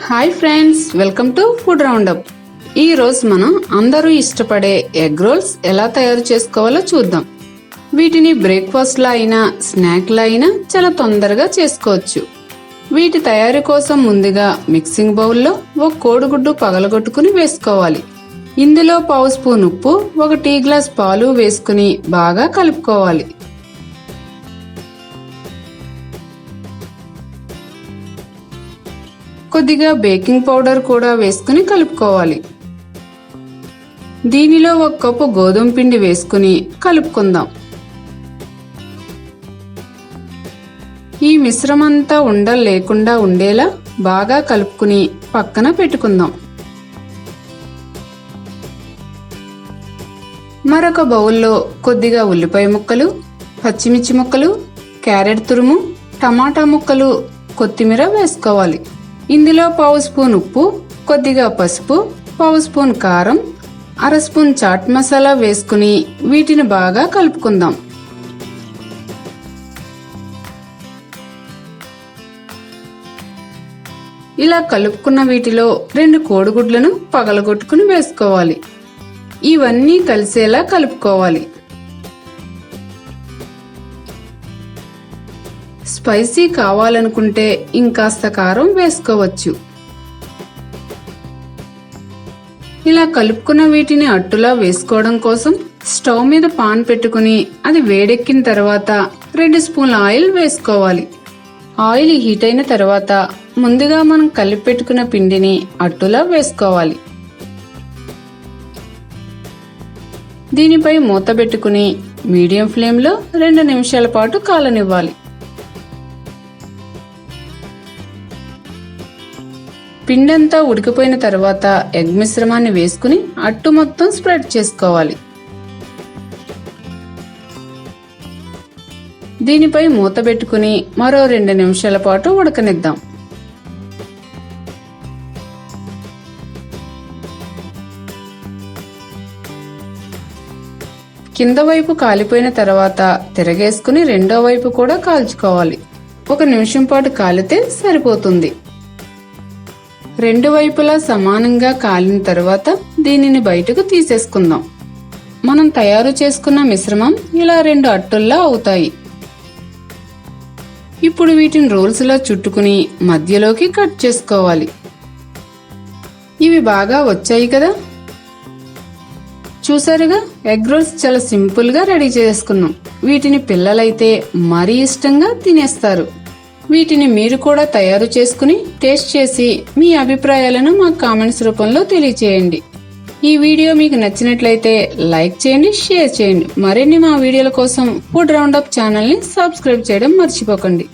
Hi friends, welcome to food roundup. ఈ రోజు మనం అందరూ ఇష్టపడే ఎగ్ రోల్స్ ఎలా తయారు చేసుకోవాలో చూద్దాం. వీటిని బ్రేక్ఫాస్ట్ లా అయినా స్నాక్ లా అయినా చాలా తొందరగా చేసుకోవచ్చు. వీటి తయారీ కోసం ముందుగా మిక్సింగ్ బౌల్లో ఒక కోడిగుడ్డు పగలగొట్టుకుని వేసుకోవాలి. ఇందులో పావు స్పూన్ ఉప్పు, ఒక టీ గ్లాస్ పాలు వేసుకుని బాగా కలుపుకోవాలి. కొద్దిగా బేకింగ్ పౌడర్ కూడా వేసుకుని కలుపుకోవాలి. దీనిలో ఒక కప్పు గోధుమ పిండి వేసుకుని కలుపుకుందాం. ఈ మిశ్రమంతా ఉండలు లేకుండా ఉండేలా బాగా కలుపుకుని పక్కన పెట్టుకుందాం. మరొక బౌల్లో కొద్దిగా ఉల్లిపాయ ముక్కలు, పచ్చిమిర్చి ముక్కలు, క్యారెట్ తురుము, టమాటా ముక్కలు, కొత్తిమీర వేసుకోవాలి. ఇందులో పావు స్పూన్ ఉప్పు, కొద్దిగా పసుపు, పావు స్పూన్ కారం, అర స్పూన్ చాట్ మసాలా వేసుకుని వీటిని బాగా కలుపుకుందాం. ఇలా కలుపుకున్న వీటిలో 2 కోడిగుడ్లను పగలగొట్టుకుని వేసుకోవాలి. ఇవన్నీ కలిసేలా కలుపుకోవాలి. స్పైసీ కావాలనుకుంటే ఇంకాస్త కారం వేసుకోవచ్చు. ఇలా కలుపుకున్న వీటిని అట్టులా వేసుకోవడం కోసం స్టవ్ మీద పాన్ పెట్టుకుని అది వేడెక్కిన తర్వాత 2 స్పూన్ల ఆయిల్ వేసుకోవాలి. ఆయిల్ హీట్ అయిన తర్వాత ముందుగా మనం కలిపి పెట్టుకున్న పిండిని అట్టులా వేసుకోవాలి. దీనిపై మూత పెట్టుకుని మీడియం ఫ్లేమ్లో 2 నిమిషాల పాటు కాలనివ్వాలి. పిండంతా ఉడికిపోయిన తర్వాత ఎగ్ మిశ్రమాన్ని వేసుకుని అట్టు మొత్తం స్ప్రెడ్ చేసుకోవాలి. దీనిపై మూత పెట్టుకుని మరో 2 నిమిషాల పాటు ఉడకనిద్దాం. కింద వైపు కాలిపోయిన తర్వాత తిరగేసుకుని రెండో వైపు కూడా కాల్చుకోవాలి. 1 నిమిషం పాటు కాలితే సరిపోతుంది. 2 వైపులా సమానంగా కాలిన తర్వాత దీనిని బయటకు తీసేసుకుందాం. మనం తయారు చేసుకున్న మిశ్రమం ఇలా 2 అట్టుల్లా అవుతాయి. ఇప్పుడు వీటిని రోల్స్ లా చుట్టుకుని మధ్యలోకి కట్ చేసుకోవాలి. ఇవి బాగా వచ్చాయి కదా. చూసారుగా, ఎగ్ రోల్స్ చాలా సింపుల్ గా రెడీ చేసుకున్నాం. వీటిని పిల్లలైతే మరీ ఇష్టంగా తినేస్తారు. వీటిని మీరు కూడా తయారు చేసుకుని టేస్ట్ చేసి మీ అభిప్రాయాలను మా కామెంట్స్ రూపంలో తెలియచేయండి. ఈ వీడియో మీకు నచ్చినట్లయితే లైక్ చేయండి, షేర్ చేయండి. మరిన్ని మా వీడియోల కోసం ఫుడ్ రౌండప్ ఛానల్ ని సబ్స్క్రైబ్ చేయడం మర్చిపోకండి.